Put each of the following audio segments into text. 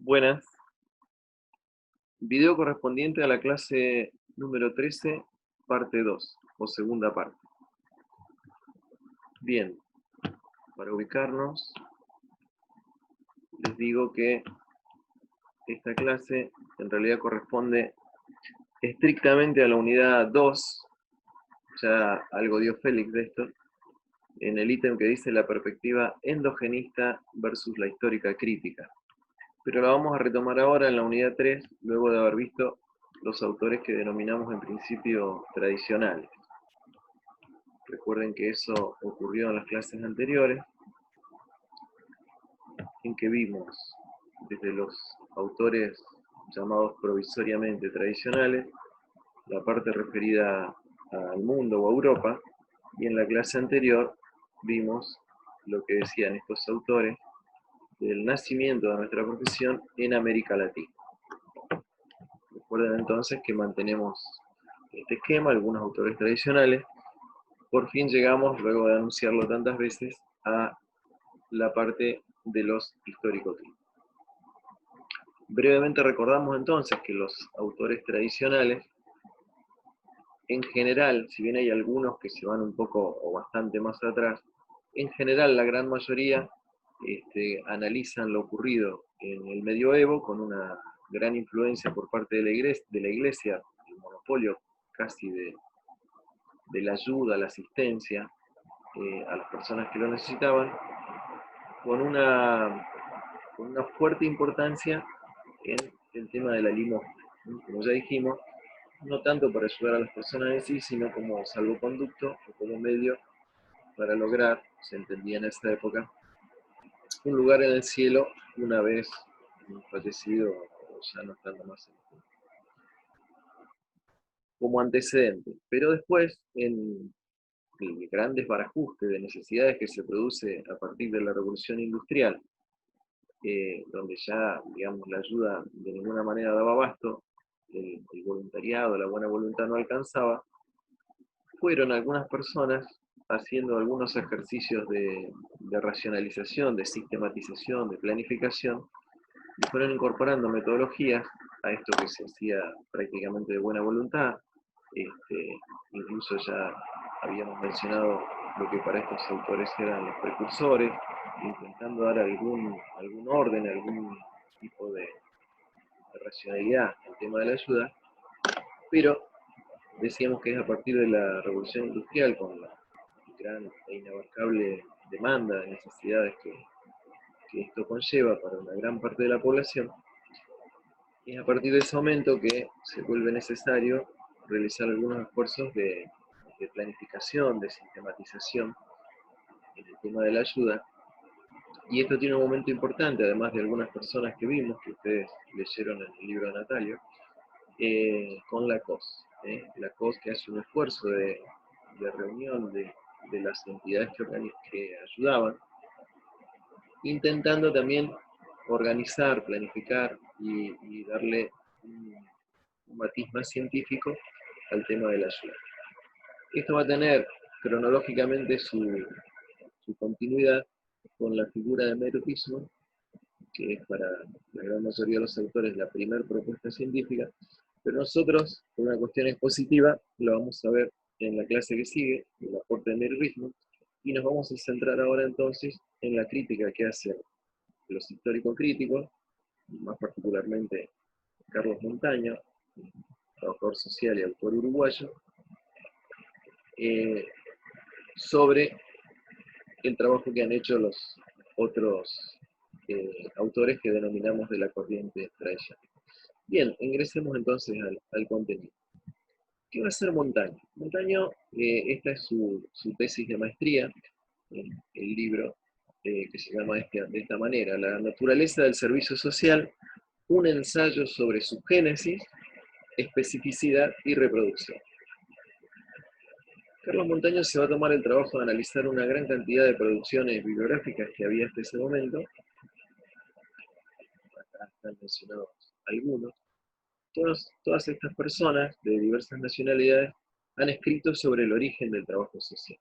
Buenas. Video correspondiente a la clase número 13, parte 2, o segunda parte. Bien, para ubicarnos, les digo que esta clase en realidad corresponde estrictamente a la unidad 2, ya algo dio Félix de esto, en el ítem que dice la perspectiva endogenista versus la histórica crítica. Pero la vamos a retomar ahora en la unidad 3, luego de haber visto los autores que denominamos en principio tradicionales. Recuerden que eso ocurrió en las clases anteriores, en que vimos desde los autores llamados provisoriamente tradicionales, la parte referida al mundo o a Europa, y en la clase anterior vimos lo que decían estos autores del nacimiento de nuestra profesión en América Latina. Recuerden entonces que mantenemos este esquema, algunos autores tradicionales. Por fin llegamos, luego de anunciarlo tantas veces, a la parte de los históricos. Brevemente recordamos entonces que los autores tradicionales, en general, si bien hay algunos que se van un poco o bastante más atrás, en general la gran mayoría analizan lo ocurrido en el medioevo con una gran influencia por parte de la iglesia, el monopolio casi de la ayuda, la asistencia a las personas que lo necesitaban, con una fuerte importancia en el tema de la limosna. Como ya dijimos, no tanto para ayudar a las personas en sí, sino como salvoconducto o como medio para lograr, se entendía en esa época, un lugar en el cielo una vez fallecido o ya no estando más en el mundo. Como antecedente. Pero después, en el gran desbarajuste de necesidades que se produce a partir de la revolución industrial, donde ya, digamos, la ayuda de ninguna manera daba abasto, el voluntariado, la buena voluntad no alcanzaba, fueron algunas personas haciendo algunos ejercicios de racionalización, de sistematización, de planificación, y fueron incorporando metodologías a esto que se hacía prácticamente de buena voluntad. Incluso ya habíamos mencionado lo que para estos autores eran los precursores, intentando dar algún orden, algún tipo de racionalidad al tema de la ayuda, pero decíamos que es a partir de la revolución industrial, con la gran e inabarcable demanda de necesidades que esto conlleva para una gran parte de la población, es a partir de ese momento que se vuelve necesario realizar algunos esfuerzos de planificación, de sistematización en el tema de la ayuda. Y esto tiene un momento importante, además de algunas personas que vimos, que ustedes leyeron en el libro de Natalio, con la COS. La COS, que hace un esfuerzo de reunión de las entidades que ayudaban, intentando también organizar, planificar y darle un matiz más científico al tema de la ayuda. Esto va a tener cronológicamente su continuidad con la figura de merotismo, que es para la gran mayoría de los autores la primera propuesta científica, pero nosotros, por una cuestión expositiva, lo vamos a ver en la clase que sigue, el aporte de merotismo, y nos vamos a centrar ahora entonces en la crítica que hacen los histórico-críticos, más particularmente Carlos Montaño, trabajador social y autor uruguayo, sobre el trabajo que han hecho los otros autores que denominamos de la corriente tradicional. Bien, ingresemos entonces al contenido. ¿Qué va a hacer Montaño? Montaño, esta es su tesis de maestría, el libro que se llama de esta manera: La naturaleza del servicio social, un ensayo sobre su génesis, especificidad y reproducción. Carlos Montaño se va a tomar el trabajo de analizar una gran cantidad de producciones bibliográficas que había hasta ese momento. Acá están mencionados algunos. Todas estas personas de diversas nacionalidades han escrito sobre el origen del trabajo social.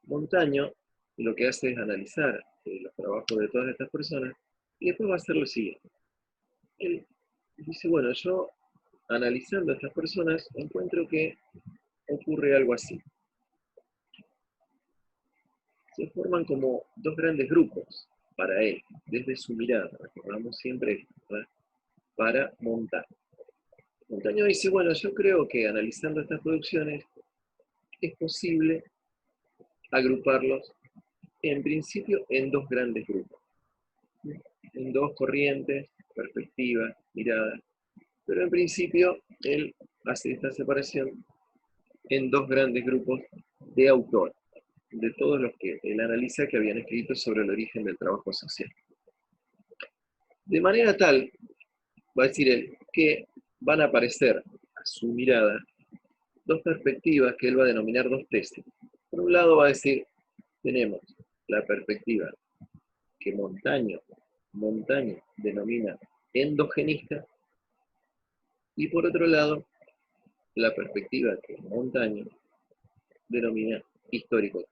Montaño lo que hace es analizar los trabajos de todas estas personas y después va a hacer lo siguiente. él dice, bueno, yo analizando a estas personas encuentro que ocurre algo así. Se forman como dos grandes grupos para él, desde su mirada, recordamos siempre, ¿verdad? Para Montaño. Montaño dice, bueno, yo creo que analizando estas producciones es posible agruparlos en principio en dos grandes grupos, en dos corrientes, perspectivas, miradas, pero en principio él hace esta separación en dos grandes grupos de autores, de todos los que él analiza que habían escrito sobre el origen del trabajo social. De manera tal, va a decir él, que van a aparecer a su mirada dos perspectivas que él va a denominar dos tesis. Por un lado va a decir, tenemos la perspectiva que Montaño denomina endogenista, y por otro lado, la perspectiva que Montaño denomina histórico.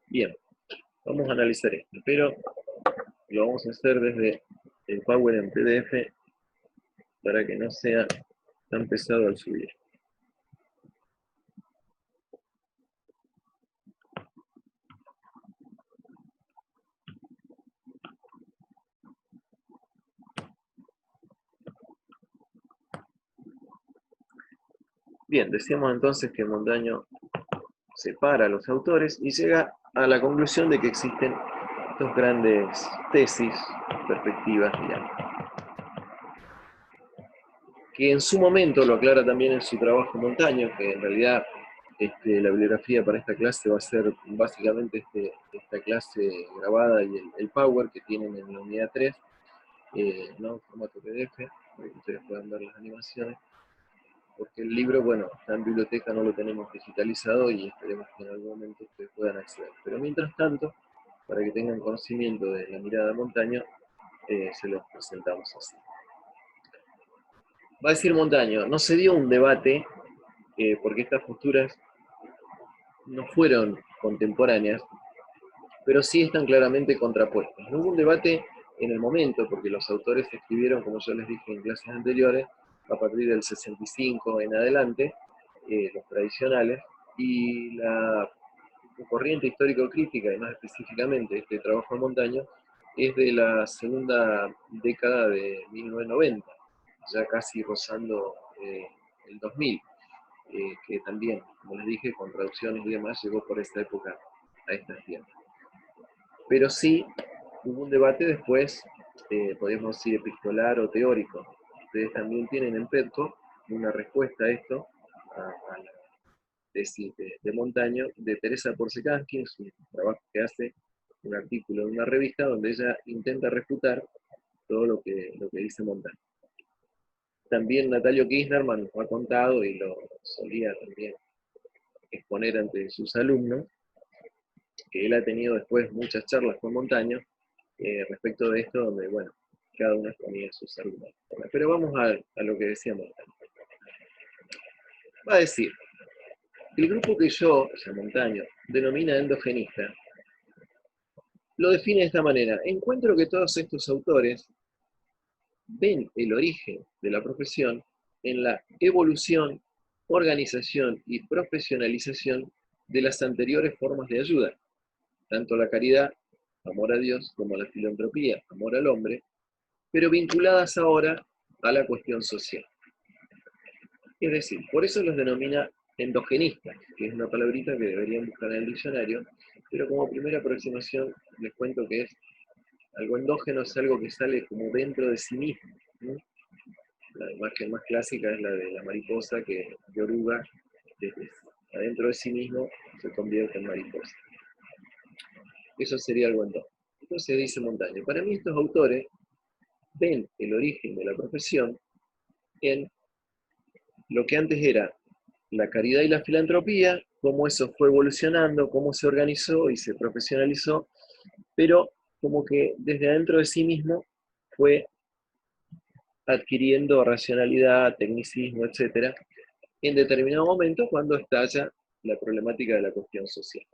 Bien, vamos a analizar esto, pero lo vamos a hacer desde el Power en PDF para que no sea tan pesado al subir. Bien, decíamos entonces que Montaño separa a los autores y llega a la conclusión de que existen dos grandes tesis, perspectivas, digamos, que en su momento lo aclara también en su trabajo Montaño, que en realidad la bibliografía para esta clase va a ser básicamente esta clase grabada y el Power que tienen en la unidad 3, ¿no? Formato PDF, para que ustedes puedan ver las animaciones, porque el libro, bueno, está en biblioteca, no lo tenemos digitalizado y esperemos que en algún momento ustedes puedan acceder. Pero mientras tanto, para que tengan conocimiento de la mirada de Montaño, se los presentamos así. Va a decir Montaño, no se dio un debate, porque estas posturas no fueron contemporáneas, pero sí están claramente contrapuestas. No hubo un debate en el momento, porque los autores escribieron, como yo les dije en clases anteriores, a partir del 65 en adelante, los tradicionales, y la corriente histórico-crítica, y más específicamente este trabajo de Montaño, es de la segunda década de 1990, ya casi rozando el 2000, que también, como les dije, con traducciones y demás, llegó por esta época a estas tierras. Pero sí hubo un debate después, podríamos decir epistolar o teórico. Ustedes también tienen en Petco una respuesta a esto, a la tesis de Montaño, de Teresa Porcekansky, es un trabajo que hace, un artículo en una revista donde ella intenta refutar todo lo que dice Montaño. También Natalio Kirchnerman nos ha contado, y lo solía también exponer ante sus alumnos, que él ha tenido después muchas charlas con Montaño respecto de esto, donde, bueno, cada uno exponía sus argumentos. Pero vamos a lo que decía Montaño. Va a decir, el grupo que yo, o sea, Montaño, denomina endogenista, lo define de esta manera. Encuentro que todos estos autores ven el origen de la profesión en la evolución, organización y profesionalización de las anteriores formas de ayuda, tanto la caridad, amor a Dios, como la filantropía, amor al hombre, pero vinculadas ahora a la cuestión social. Es decir, por eso los denomina endogenistas, que es una palabrita que deberían buscar en el diccionario, pero como primera aproximación les cuento que es algo endógeno, es algo que sale como dentro de sí mismo, ¿no? La imagen más clásica es la de la mariposa que de oruga, desde adentro de sí mismo, se convierte en mariposa. Eso sería algo endógeno. Entonces dice Montaño, para mí estos autores ven el origen de la profesión en lo que antes era la caridad y la filantropía, cómo eso fue evolucionando, cómo se organizó y se profesionalizó, pero como que desde adentro de sí mismo fue adquiriendo racionalidad, tecnicismo, etcétera, en determinado momento cuando estalla la problemática de la cuestión social.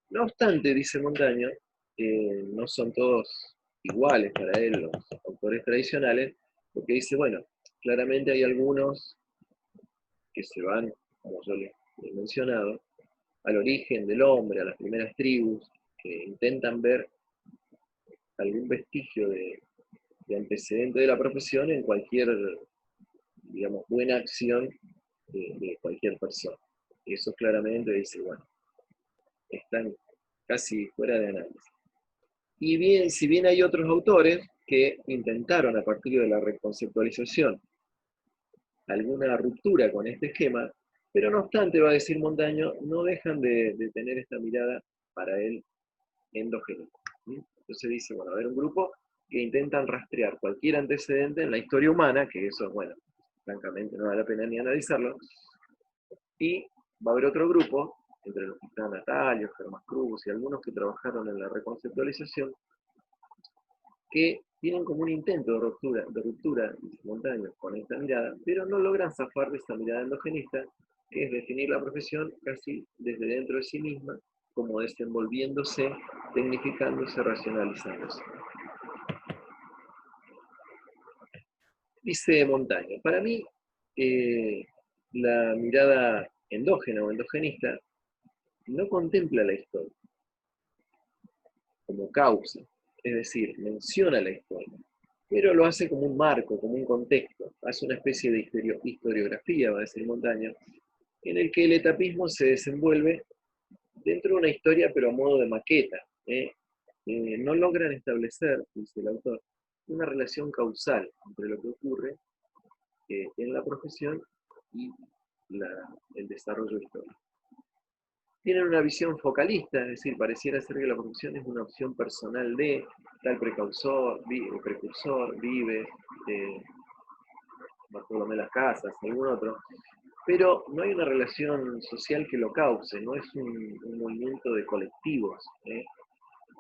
No obstante, dice Montaño, no son todos iguales para él los autores tradicionales, porque dice, bueno, claramente hay algunos que se van, como yo les he mencionado, al origen del hombre, a las primeras tribus, que intentan ver algún vestigio de antecedente de la profesión en cualquier, digamos, buena acción de cualquier persona. Eso claramente dice, bueno, están casi fuera de análisis. Y bien, si bien hay otros autores que intentaron a partir de la reconceptualización alguna ruptura con este esquema, pero no obstante, va a decir Montaño, no dejan de tener esta mirada para él endogénica. Entonces dice, bueno, a ver, un grupo que intentan rastrear cualquier antecedente en la historia humana, que eso, bueno, francamente no vale la pena ni analizarlo, y va a haber otro grupo, entre los que están Natalio, Germán Cruz y algunos que trabajaron en la reconceptualización, que tienen como un intento de ruptura Montaño con esta mirada, pero no logran zafar de esta mirada endogenista, que es definir la profesión casi desde dentro de sí misma, como desenvolviéndose, tecnificándose, racionalizándose. Dice Montaño, para mí la mirada endógena o endogenista no contempla la historia como causa, es decir, menciona la historia, pero lo hace como un marco, como un contexto, hace una especie de historiografía, va a decir Montaño, en el que el etapismo se desenvuelve dentro de una historia, pero a modo de maqueta. No logran establecer, dice el autor, una relación causal entre lo que ocurre en la profesión y el desarrollo histórico. Tienen una visión focalista, es decir, pareciera ser que la profesión es una opción personal de tal precursor, Vives, Bartolomé Las Casas, algún otro, pero no hay una relación social que lo cause, no es un movimiento de colectivos,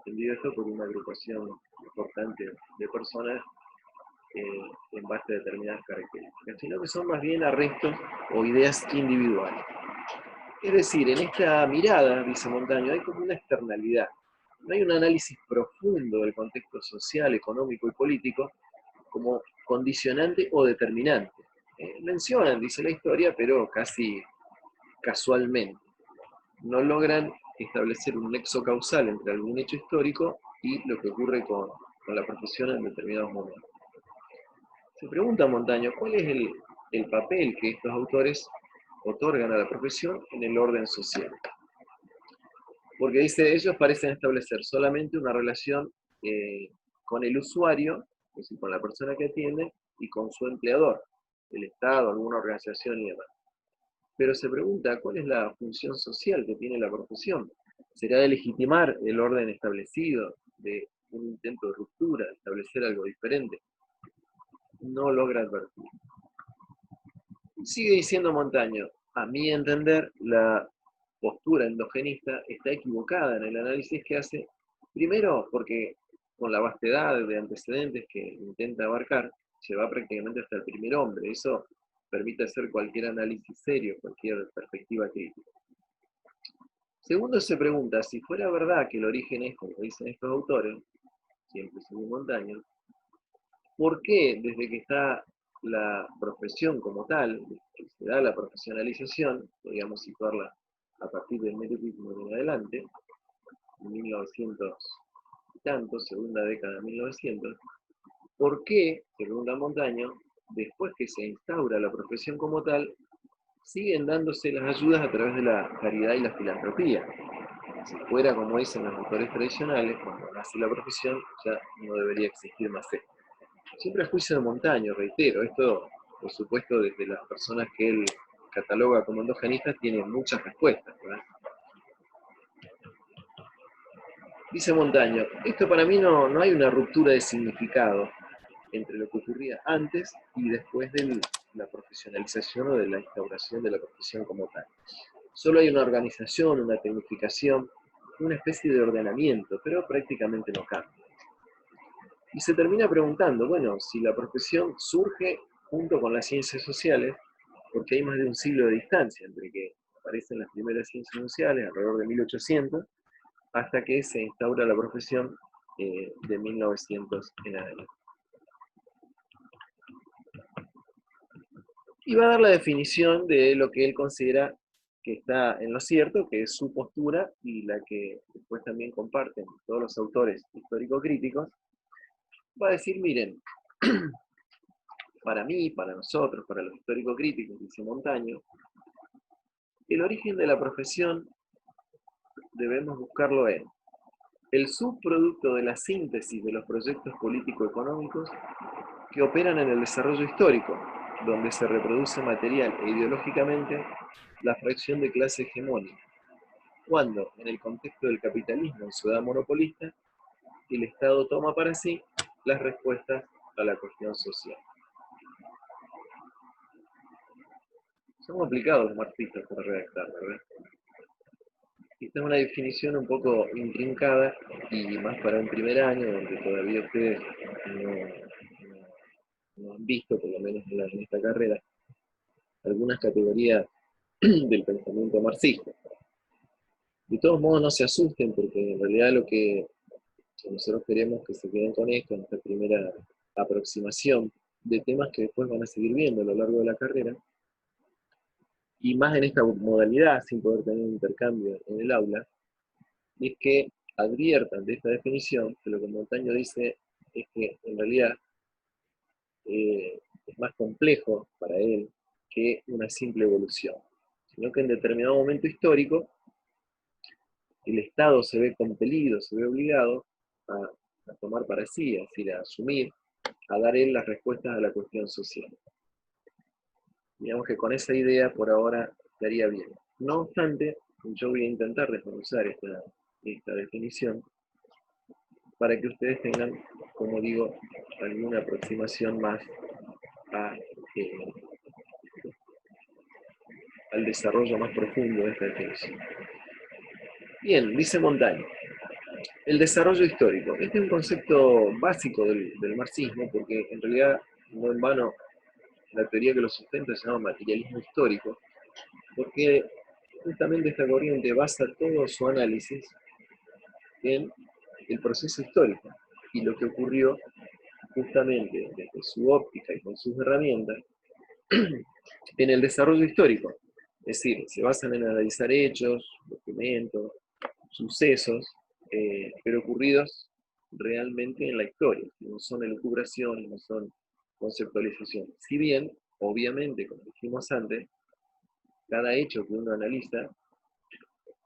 entendido esto por una agrupación importante de personas en base a determinadas características, sino que son más bien arrestos o ideas individuales. Es decir, en esta mirada, dice Montaño, hay como una externalidad. No hay un análisis profundo del contexto social, económico y político como condicionante o determinante. Mencionan, dice la historia, pero casi casualmente. No logran establecer un nexo causal entre algún hecho histórico y lo que ocurre con la profesión en determinados momentos. Se pregunta Montaño, ¿cuál es el papel que estos autores otorgan a la profesión en el orden social? Porque dice, ellos parecen establecer solamente una relación con el usuario, es decir, con la persona que atiende, y con su empleador, el Estado, alguna organización y demás. Pero se pregunta, ¿cuál es la función social que tiene la profesión? ¿Será de legitimar el orden establecido, de un intento de ruptura, de establecer algo diferente? No logra advertir. Sigue diciendo Montaño, a mi entender, la postura endogenista está equivocada en el análisis que hace, primero porque con la vastedad de antecedentes que intenta abarcar, se va prácticamente hasta el primer hombre. Eso permite hacer cualquier análisis serio, cualquier perspectiva crítica. Segundo, se pregunta, si fuera verdad que el origen es, como dicen estos autores, siempre según Montaño, ¿por qué desde que está la profesión como tal, que se da la profesionalización, podríamos situarla a partir del mediatismo en adelante, en 1900 y tanto, segunda década de 1900, ¿por qué, según la Montaño, después que se instaura la profesión como tal, siguen dándose las ayudas a través de la caridad y la filantropía? Si fuera como dicen los autores tradicionales, cuando nace la profesión ya no debería existir más esto. Siempre a juicio de Montaño, reitero, esto por supuesto desde las personas que él cataloga como endogenistas tiene muchas respuestas, ¿verdad? Dice Montaño, esto para mí no hay una ruptura de significado entre lo que ocurría antes y después de la profesionalización o de la instauración de la profesión como tal. Solo hay una organización, una tecnificación, una especie de ordenamiento, pero prácticamente no cambia. Y se termina preguntando, bueno, si la profesión surge junto con las ciencias sociales, porque hay más de un siglo de distancia entre que aparecen las primeras ciencias sociales, alrededor de 1800, hasta que se instaura la profesión de 1900 en adelante. Y va a dar la definición de lo que él considera que está en lo cierto, que es su postura y la que después también comparten todos los autores histórico-críticos. Va a decir, miren, para mí, para nosotros, para los histórico-críticos, dice Montaño, el origen de la profesión debemos buscarlo en el subproducto de la síntesis de los proyectos político-económicos que operan en el desarrollo histórico, donde se reproduce material e ideológicamente la fracción de clase hegemónica, cuando, en el contexto del capitalismo en su edad monopolista, el Estado toma para sí las respuestas a la cuestión social. Son complicados los marxistas para redactar, ¿verdad? Esta es una definición un poco intrincada y más para un primer año, donde todavía ustedes no han visto, por lo menos en esta carrera, algunas categorías del pensamiento marxista. De todos modos, no se asusten, porque en realidad lo que nosotros queremos que se queden con esto, en esta primera aproximación de temas que después van a seguir viendo a lo largo de la carrera, y más en esta modalidad, sin poder tener un intercambio en el aula, es que adviertan de esta definición, que lo que Montaño dice es que en realidad es más complejo para él que una simple evolución, sino que en determinado momento histórico el Estado se ve compelido, se ve obligado a tomar para sí, es decir, a asumir, a dar él las respuestas a la cuestión social. Digamos que con esa idea por ahora estaría bien. No obstante, yo voy a intentar desmenuzar esta definición para que ustedes tengan, como digo, alguna aproximación más a, al desarrollo más profundo de esta definición. Bien, dice Montaño, el desarrollo histórico. Este es un concepto básico del marxismo, porque en realidad, no en vano, la teoría que lo sustenta se llama materialismo histórico, porque justamente esta corriente basa todo su análisis en el proceso histórico y lo que ocurrió justamente desde su óptica y con sus herramientas en el desarrollo histórico. Es decir, se basan en analizar hechos, documentos, sucesos, pero ocurridos realmente en la historia, no son elucubraciones, no son conceptualizaciones. Si bien, obviamente, como dijimos antes, cada hecho que uno analiza,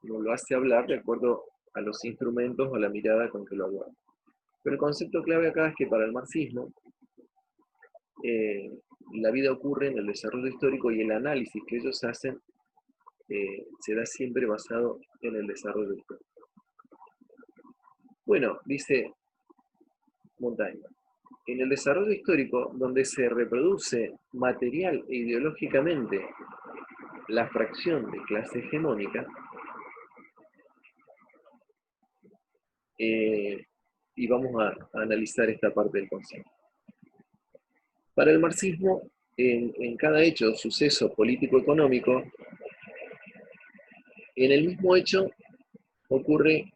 uno lo hace hablar de acuerdo a los instrumentos o a la mirada con que lo aborda. Pero el concepto clave acá es que para el marxismo, la vida ocurre en el desarrollo histórico y el análisis que ellos hacen se da siempre basado en el desarrollo histórico. Bueno, dice Montaño, en el desarrollo histórico, donde se reproduce material e ideológicamente la fracción de clase hegemónica, y vamos a analizar esta parte del concepto. Para el marxismo, en cada hecho, suceso político-económico, en el mismo hecho ocurre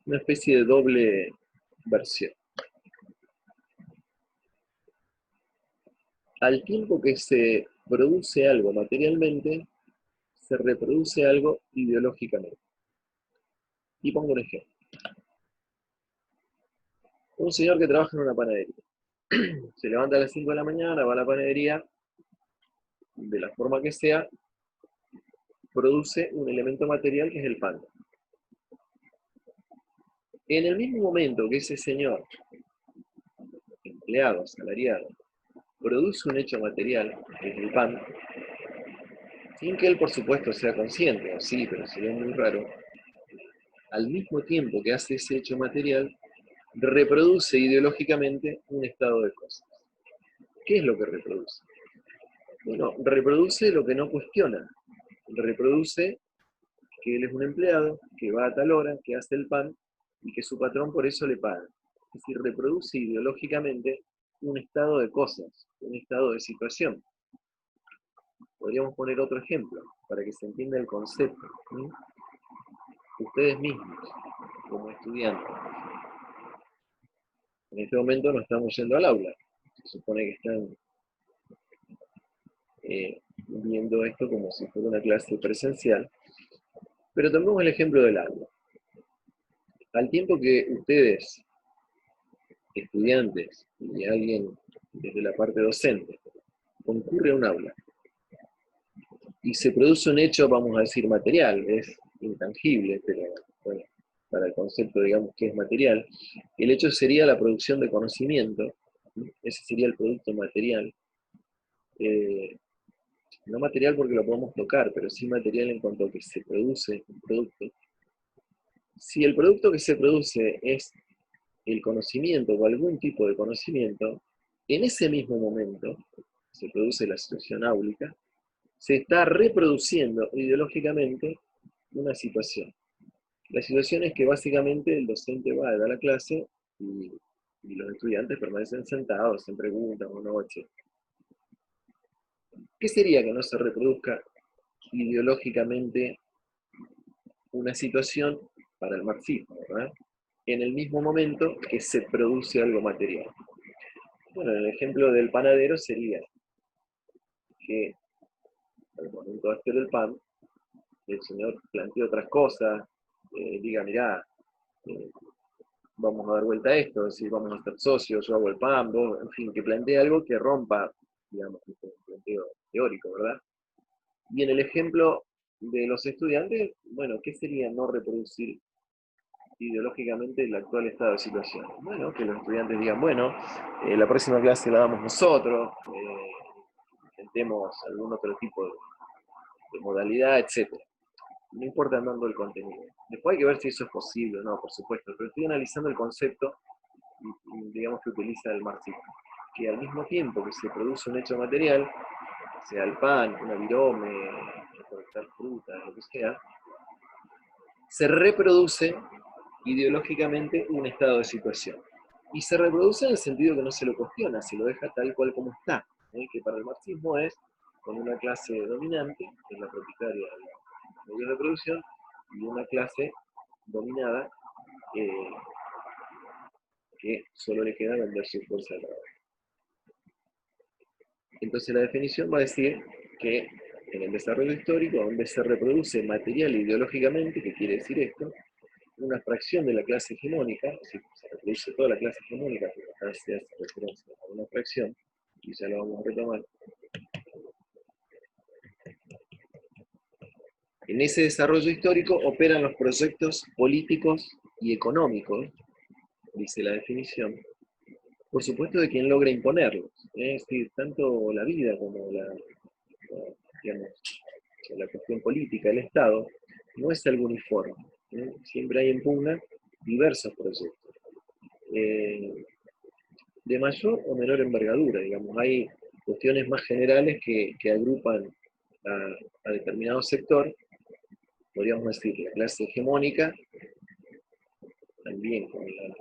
una especie de doble versión. Al tiempo que se produce algo materialmente, se reproduce algo ideológicamente. Y pongo un ejemplo. Un señor que trabaja en una panadería. Se levanta a las 5 de la mañana, va a la panadería, de la forma que sea, produce un elemento material que es el pan. En el mismo momento que ese señor, empleado, asalariado, produce un hecho material, que es el pan, sin que él por supuesto sea consciente, o sí, pero sería muy raro, al mismo tiempo que hace ese hecho material, reproduce ideológicamente un estado de cosas. ¿Qué es lo que reproduce? Bueno, reproduce lo que no cuestiona, reproduce que él es un empleado, que va a tal hora, que hace el pan, y que su patrón por eso le paga. Es decir, reproduce ideológicamente un estado de cosas, un estado de situación. Podríamos poner otro ejemplo, para que se entienda el concepto. Ustedes mismos, como estudiantes, En este momento no estamos yendo al aula. Se supone que están viendo esto como si fuera una clase presencial. Pero tomemos el ejemplo del aula. Al tiempo que ustedes, estudiantes y alguien desde la parte docente, concurre a un aula y se produce un hecho, vamos a decir, material, es intangible, pero bueno, para el concepto digamos que es material, el hecho sería la producción de conocimiento, ese sería el producto material, eh, no material porque lo podemos tocar, pero sí material en cuanto a que se produce un producto. Si el producto que se produce es el conocimiento o algún tipo de conocimiento, en ese mismo momento se produce la situación áulica, se está reproduciendo ideológicamente una situación. La situación es que básicamente el docente va a dar la clase y los estudiantes permanecen sentados, se preguntan o noche. ¿Qué sería que no se reproduzca ideológicamente una situación para el marxismo, ¿verdad? En el mismo momento que se produce algo material? Bueno, el ejemplo del panadero sería que al momento de hacer el pan, el señor plantea otras cosas, diga, mirá, eh, vamos a dar vuelta a esto, es decir, vamos a estar socios, yo hago el pan, vos, en fin, que plantee algo que rompa, digamos, un planteo teórico, ¿verdad? Y en el ejemplo de los estudiantes, bueno, ¿qué sería no reproducir ideológicamente el actual estado de situación? Bueno, que los estudiantes digan, bueno, la próxima clase la damos nosotros, intentemos algún otro tipo de modalidad, etc. No importa tanto el contenido. Después hay que ver si eso es posible o no, por supuesto, pero estoy analizando el concepto, digamos, que utiliza el marxismo, que al mismo tiempo que se produce un hecho material, sea el pan, una virome, recolectar frutas, lo que sea, se reproduce ideológicamente un estado de situación. Y se reproduce en el sentido que no se lo cuestiona, se lo deja tal cual como está, que para el marxismo es con una clase dominante, que es la propietaria de los medios de producción, y una clase dominada que solo le queda vender su fuerza de trabajo. Entonces la definición va a decir que en el desarrollo histórico, donde se reproduce material ideológicamente, ¿qué quiere decir esto? Una fracción de la clase hegemónica, si se reproduce toda la clase hegemónica, pero acá se hace referencia a una fracción, y ya lo vamos a retomar. En ese desarrollo histórico operan los proyectos políticos y económicos, dice la definición, por supuesto de quien logra imponerlos. Es decir, tanto la vida como digamos, la cuestión política, el Estado, no es algo uniforme. Siempre hay en pugna diversos proyectos. De mayor o menor envergadura, digamos, hay cuestiones más generales que agrupan a determinado sector, podríamos decir la clase hegemónica, también con la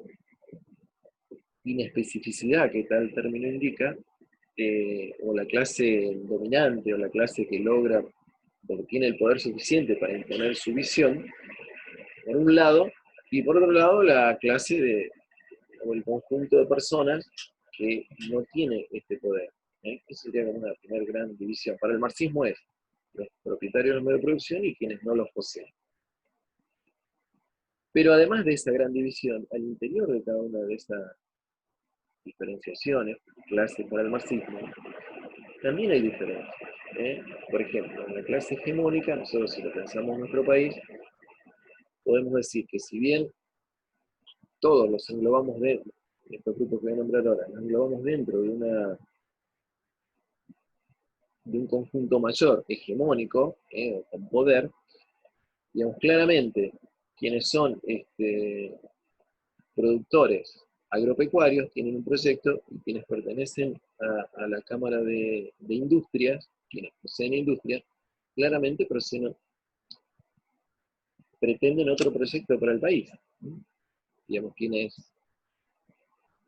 inespecificidad que tal término indica, o la clase dominante o la clase que logra, porque tiene el poder suficiente para imponer su visión, por un lado, y por otro lado la clase o el conjunto de personas que no tiene este poder. Esa sería como una primera gran división. Para el marxismo es los propietarios de los medios de producción y quienes no los poseen. Pero además de esa gran división, al interior de cada una de esas diferenciaciones, clases para el marxismo, también hay diferencias. Por ejemplo, en la clase hegemónica, nosotros si lo pensamos en nuestro país, podemos decir que si bien todos los englobamos dentro, estos grupos que voy a nombrar ahora, los englobamos dentro de un conjunto mayor, hegemónico, con poder, digamos claramente quienes son productores agropecuarios tienen un proyecto y quienes pertenecen a la Cámara de Industrias, quienes poseen industrias, claramente pretenden otro proyecto para el país. Digamos, quienes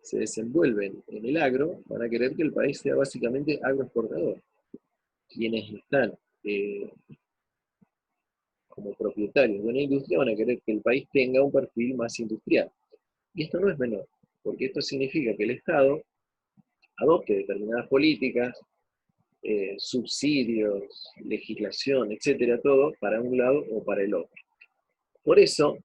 se desenvuelven en el agro van a querer que el país sea básicamente agroexportador. Quienes están como propietarios de una industria van a querer que el país tenga un perfil más industrial. Y esto no es menor. porque esto significa que el Estado adopte determinadas políticas, subsidios, legislación, etcétera, todo para un lado o para el otro. Por eso,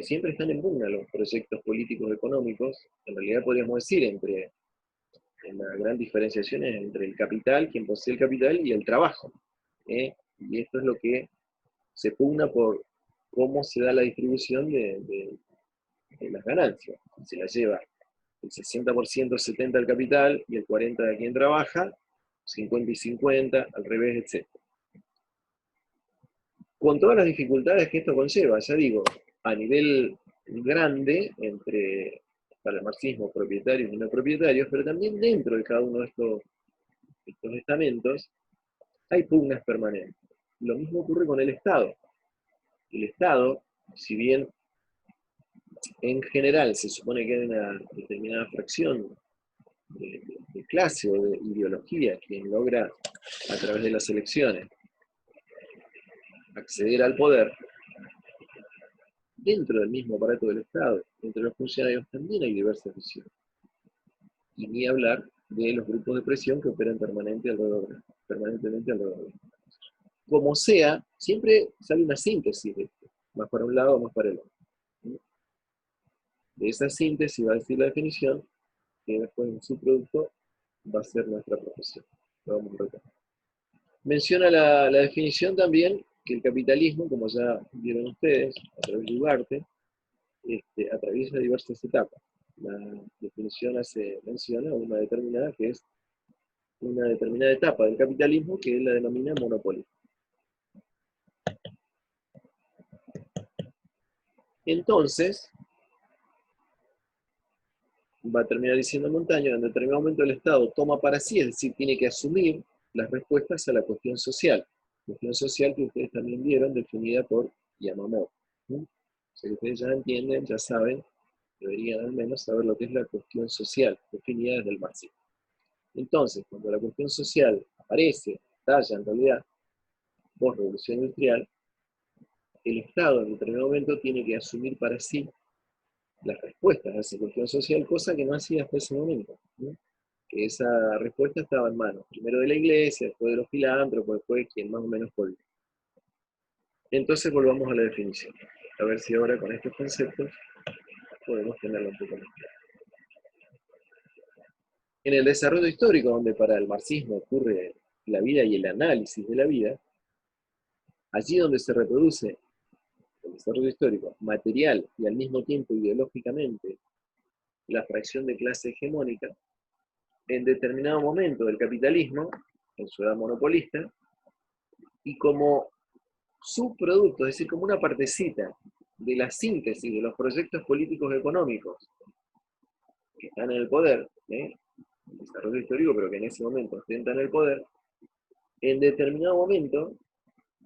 siempre están en pugna los proyectos políticos económicos, en realidad podríamos decir en la gran diferenciación es entre el capital, quien posee el capital, y el trabajo. Y esto es lo que se pugna por cómo se da la distribución de las ganancias. Se la lleva el 60%, 70% al capital y el 40% de quien trabaja, 50 y 50, al revés, etc. Con todas las dificultades que esto conlleva, ya digo, a nivel grande, para el marxismo, propietarios y no propietarios, pero también dentro de cada uno de estos estamentos, hay pugnas permanentes. Lo mismo ocurre con el Estado. El Estado, si bien en general se supone que hay una determinada fracción de clase o de ideología quien logra, a través de las elecciones, acceder al poder, dentro del mismo aparato del Estado, entre los funcionarios también hay diversas visiones. Y ni hablar de los grupos de presión que operan permanentemente alrededor de esto. Como sea, siempre sale una síntesis de esto, más para un lado o más para el otro. De esa síntesis va a decir la definición, que después en su producto va a ser nuestra profesión. Lo vamos a retomar. Menciona la definición también que el capitalismo, como ya vieron ustedes, a través de Ugarte, atraviesa diversas etapas. La definición menciona una determinada que es una determinada etapa del capitalismo que él la denomina monopolio. Entonces, va a terminar diciendo Montaño, en determinado momento el Estado toma para sí, es decir, tiene que asumir las respuestas a la cuestión social. Cuestión social que ustedes también vieron, definida por Yamamoto. O sea que ustedes ya entienden, ya saben, deberían al menos saber lo que es la cuestión social, definida desde el marxismo. Entonces, cuando la cuestión social aparece, estalla en realidad, post-revolución industrial, el Estado en determinado momento tiene que asumir para sí las respuestas a esa cuestión social, cosa que no hacía hasta ese momento. ¿No? Que esa respuesta estaba en manos, primero de la iglesia, después de los filántropos, después de quien más o menos podía. Entonces volvamos a la definición, a ver si ahora con estos conceptos podemos tenerlo un poco más claro. En el desarrollo histórico, donde para el marxismo ocurre la vida y el análisis de la vida, allí donde se reproduce el desarrollo histórico material y al mismo tiempo ideológicamente la fracción de clase hegemónica, en determinado momento del capitalismo, en su edad monopolista, y como subproducto, es decir, como una partecita de la síntesis de los proyectos políticos económicos que están en el poder, el desarrollo histórico, pero que en ese momento ostentan el poder, en determinado momento,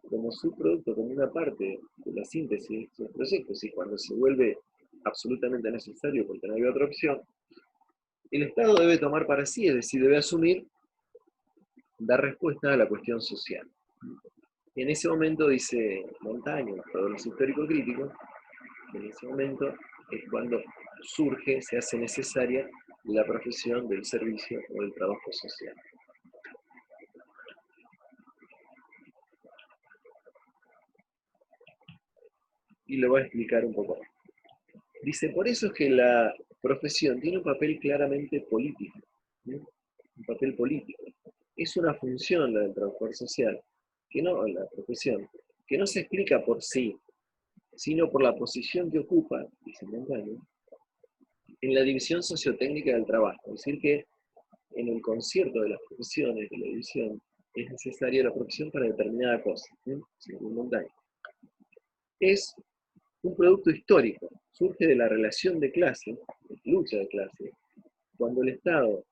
como subproducto, como una parte de la síntesis de estos proyectos, y cuando se vuelve absolutamente necesario porque no había otra opción, el Estado debe tomar para sí, es decir, debe asumir, dar respuesta a la cuestión social. En ese momento, dice Montaño, todos los históricos críticos, en ese momento es cuando surge, se hace necesaria la profesión del servicio o del trabajo social. Y lo voy a explicar un poco más. Dice, por eso es que la profesión tiene un papel claramente político, ¿sí? Un papel político. Es una función la del trabajador social, que no, la profesión, que no se explica por sí, sino por la posición que ocupa, dice Montaño, en la división sociotécnica del trabajo. Es decir, que en el concierto de las profesiones de la división es necesaria la profesión para determinada cosa, según Montaño. Es un producto histórico, surge de la relación de clase, de lucha de clase, cuando el Estado,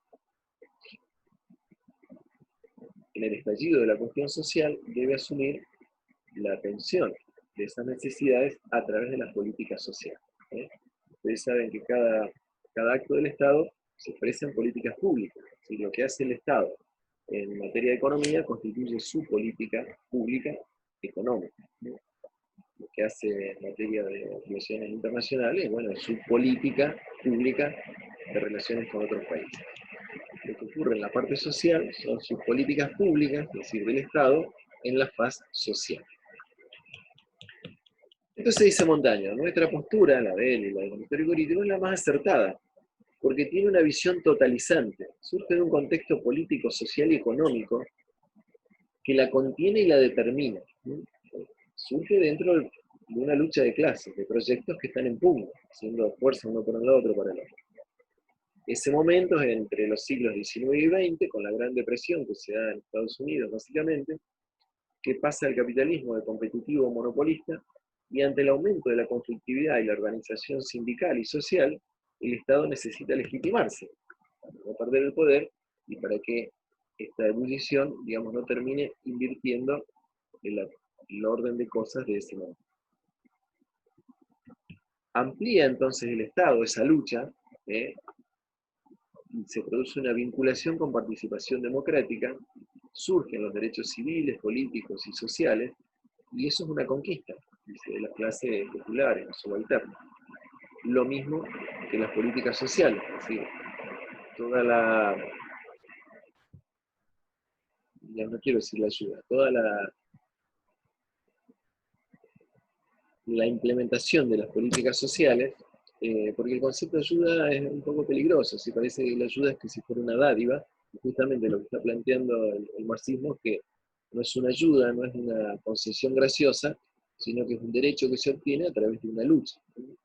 en el estallido de la cuestión social, debe asumir la atención de esas necesidades a través de las políticas sociales. Ustedes saben que cada acto del Estado se expresa en políticas públicas. ¿Sí? Lo que hace el Estado en materia de economía constituye su política pública económica. ¿No? Lo que hace en materia de relaciones internacionales, bueno, su política pública de relaciones con otros países. Lo que ocurre en la parte social son sus políticas públicas, es decir, del Estado, en la faz social. Entonces dice Montaño, nuestra postura, la de él y la del Ministerio Corítimo, es la más acertada, porque tiene una visión totalizante, surge de un contexto político, social y económico que la contiene y la determina. Surge dentro de una lucha de clases, de proyectos que están en pugna, haciendo fuerza uno por un lado, otro para el otro. Ese momento es entre los siglos XIX y XX, con la Gran Depresión que se da en Estados Unidos, básicamente, que pasa el capitalismo de competitivo monopolista, y ante el aumento de la conflictividad y la organización sindical y social, el Estado necesita legitimarse, para no perder el poder y para que esta ebullición, digamos, no termine invirtiendo el orden de cosas de ese momento. Amplía entonces el Estado esa lucha, y se produce una vinculación con participación democrática, surgen los derechos civiles, políticos y sociales, y eso es una conquista, dice, de las clases populares, subalternas. Lo mismo que las políticas sociales, es decir, toda la, ya no quiero decir la ayuda, toda la implementación de las políticas sociales, porque el concepto de ayuda es un poco peligroso, si parece que la ayuda es que si fuera una dádiva, y justamente lo que está planteando el marxismo es que no es una ayuda, no es una concesión graciosa, sino que es un derecho que se obtiene a través de una lucha,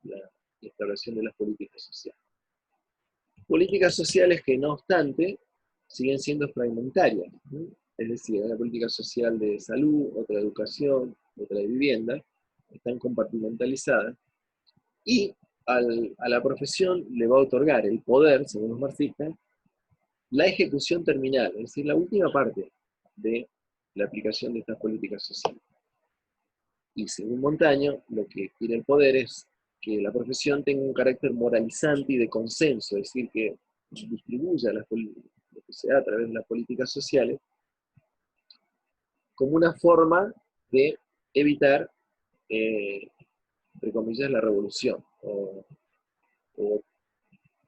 la instauración de las políticas sociales. Políticas sociales que, no obstante, siguen siendo fragmentarias, ¿no? Es decir, hay una política social de salud, otra de educación, otra de vivienda, están compartimentalizadas, y a la profesión le va a otorgar el poder, según los marxistas, la ejecución terminal, es decir, la última parte de la aplicación de estas políticas sociales. Y según Montaño, lo que quiere el poder es que la profesión tenga un carácter moralizante y de consenso, es decir, que distribuya lo que se da a través de las políticas sociales como una forma de evitar, entre comillas, la revolución, o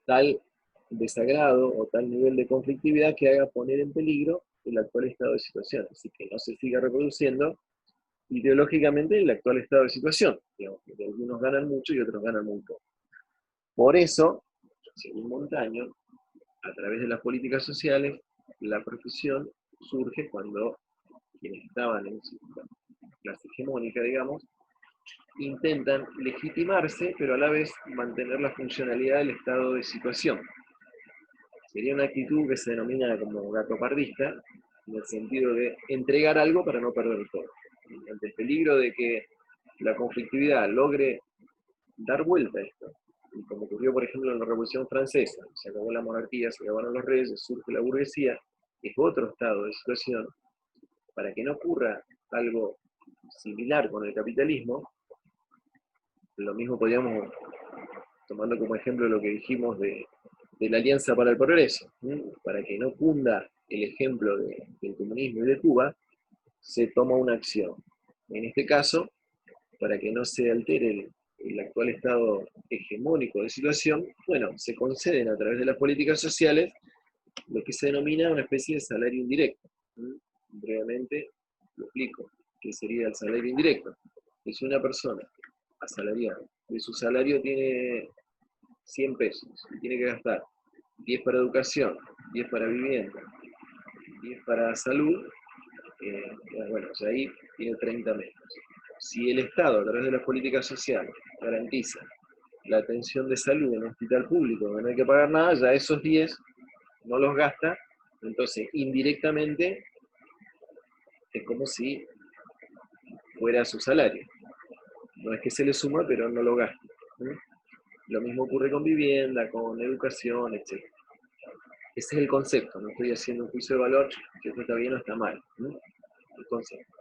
tal desagrado o tal nivel de conflictividad que haga poner en peligro el actual estado de situación, así que no se siga reproduciendo ideológicamente el actual estado de situación, digamos, que algunos ganan mucho y otros ganan muy poco. Por eso, según Montaño, a través de las políticas sociales, la profesión surge cuando quienes estaban en su clase hegemónica, digamos, intentan legitimarse, pero a la vez mantener la funcionalidad del estado de situación. Sería una actitud que se denomina como gatopardista, en el sentido de entregar algo para no perder todo. Ante el peligro de que la conflictividad logre dar vuelta a esto, y como ocurrió por ejemplo en la Revolución Francesa, se acabó la monarquía, se acabaron los reyes, surge la burguesía, es otro estado de situación, para que no ocurra algo similar con el capitalismo, lo mismo podríamos, tomando como ejemplo lo que dijimos de la Alianza para el Progreso, para que no cunda el ejemplo del comunismo y de Cuba, se toma una acción. En este caso, para que no se altere el actual estado hegemónico de situación, bueno, se conceden a través de las políticas sociales lo que se denomina una especie de salario indirecto. Brevemente lo explico, ¿qué sería el salario indirecto? Es una persona asalariada, de su salario tiene 100 pesos, y tiene que gastar 10 para educación, 10 para vivienda, 10 para salud, bueno, o sea, ahí tiene 30 menos. Si el Estado, a través de las políticas sociales, garantiza la atención de salud en un hospital público donde no hay que pagar nada, ya esos 10 no los gasta, entonces indirectamente es como si fuera su salario. No es que se le suma, pero no lo gasta. Lo mismo ocurre con vivienda, con educación, etc. Ese es el concepto, no estoy haciendo un juicio de valor, si esto está bien o está mal. El concepto.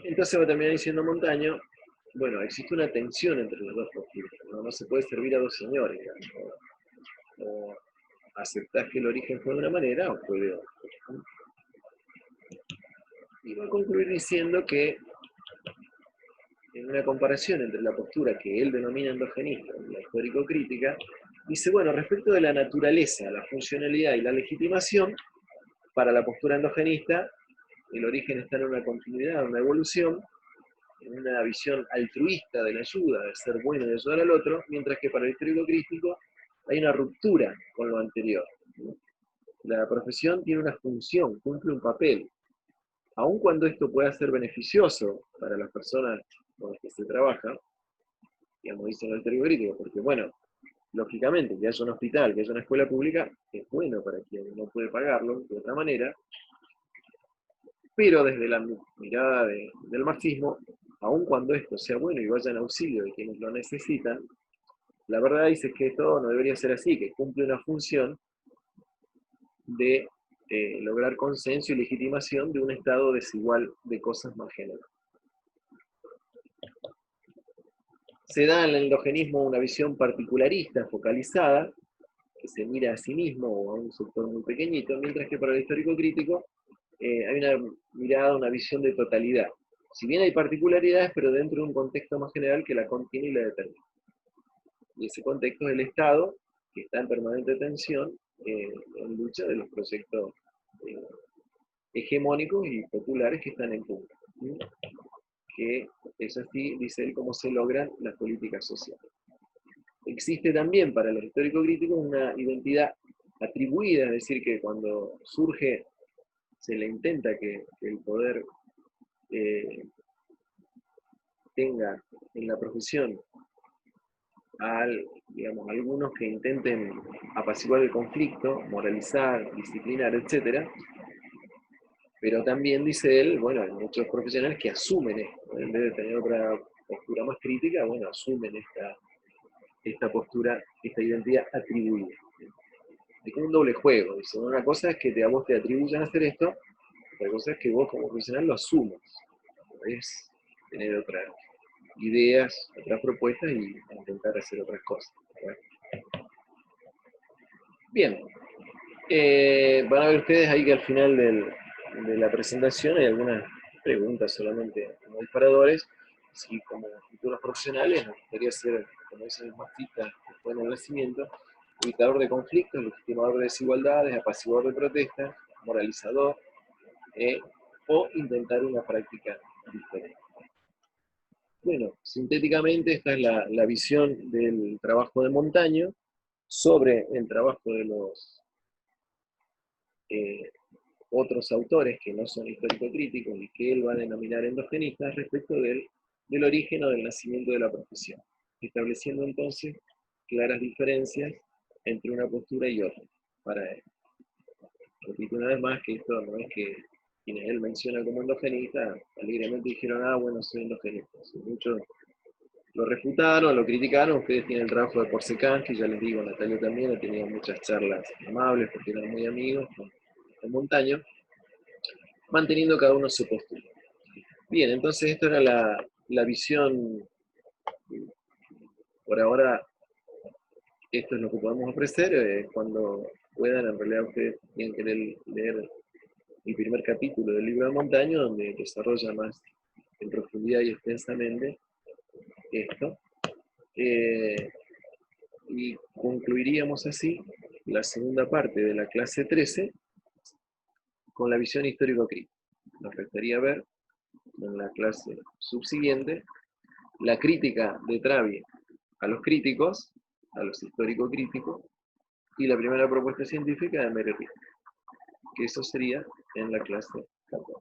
Entonces va a terminar diciendo Montaño, bueno, existe una tensión entre las dos posturas, no se puede servir a dos señores, digamos, o aceptás que el origen fue de una manera o fue de otra. Y va a concluir diciendo que en una comparación entre la postura que él denomina endogenista y la histórico-crítica, dice, bueno, respecto de la naturaleza, la funcionalidad y la legitimación, para la postura endogenista, el origen está en una continuidad, en una evolución, en una visión altruista de la ayuda, de ser bueno y de ayudar al otro, mientras que para el histórico-crítico hay una ruptura con lo anterior. La profesión tiene una función, cumple un papel, aun cuando esto pueda ser beneficioso para las personas con las que se trabaja, digamos, dice el histórico crítico, porque bueno, lógicamente, que haya un hospital, que haya una escuela pública, es bueno para quien no puede pagarlo de otra manera, pero desde la mirada del marxismo, aun cuando esto sea bueno y vaya en auxilio de quienes lo necesitan, la verdad dice que esto no debería ser así, que cumple una función de lograr consenso y legitimación de un estado desigual de cosas más general. Se da en el endogenismo una visión particularista, focalizada, que se mira a sí mismo o a un sector muy pequeñito, mientras que para el histórico crítico hay una mirada, una visión de totalidad. Si bien hay particularidades, pero dentro de un contexto más general que la contiene y la determina. Y ese contexto es el Estado, que está en permanente tensión, en lucha de los proyectos eh, hegemónicos y populares que están en punta. Que es así, dice él, cómo se logran las políticas sociales. Existe también para los históricos críticos una identidad atribuida, es decir, que cuando surge, se le intenta que el poder tenga en la profesión digamos, algunos que intenten apaciguar el conflicto, moralizar, disciplinar, etc. Pero también dice él, bueno, hay muchos profesionales que asumen esto, en vez de tener otra postura más crítica, bueno, asumen esta postura, esta identidad atribuida. Es como un doble juego, dice, una cosa es que a vos te atribuyan a hacer esto, otra cosa es que vos como profesional lo asumas. Es tener otras ideas, otras propuestas y intentar hacer otras cosas. Bien, van a ver ustedes ahí que al final de la presentación hay algunas preguntas solamente como disparadores, así como futuros profesionales, nos gustaría ser, como dicen los marxistas después del nacimiento, evitador de conflictos, legitimador de desigualdades, apaciguador de protestas, moralizador, o intentar una práctica diferente. Bueno, sintéticamente esta es la visión del trabajo de Montaño sobre el trabajo de los otros autores que no son histórico-críticos y que él va a denominar endogenistas respecto del origen o del nacimiento de la profesión, estableciendo entonces claras diferencias entre una postura y otra para él. Repito una vez más que esto no es que quienes él menciona como endogenista alegremente dijeron, ah, bueno, soy endogenista. Muchos lo refutaron, lo criticaron. Ustedes tienen el trabajo de Porcecán, ya les digo, Natalia también ha tenido muchas charlas amables porque eran muy amigos con Montaño, manteniendo cada uno su postura. Bien, entonces esto era la visión, por ahora esto es lo que podemos ofrecer. Cuando puedan, en realidad ustedes tienen que leer el primer capítulo del libro de Montaño, donde desarrolla más en profundidad y extensamente esto. Y concluiríamos así la segunda parte de la clase 13 con la visión histórico-crítica. Nos restaría ver en la clase subsiguiente la crítica de Travie a los críticos, a los histórico-críticos, y la primera propuesta científica de Meredith, que eso sería en la clase 14.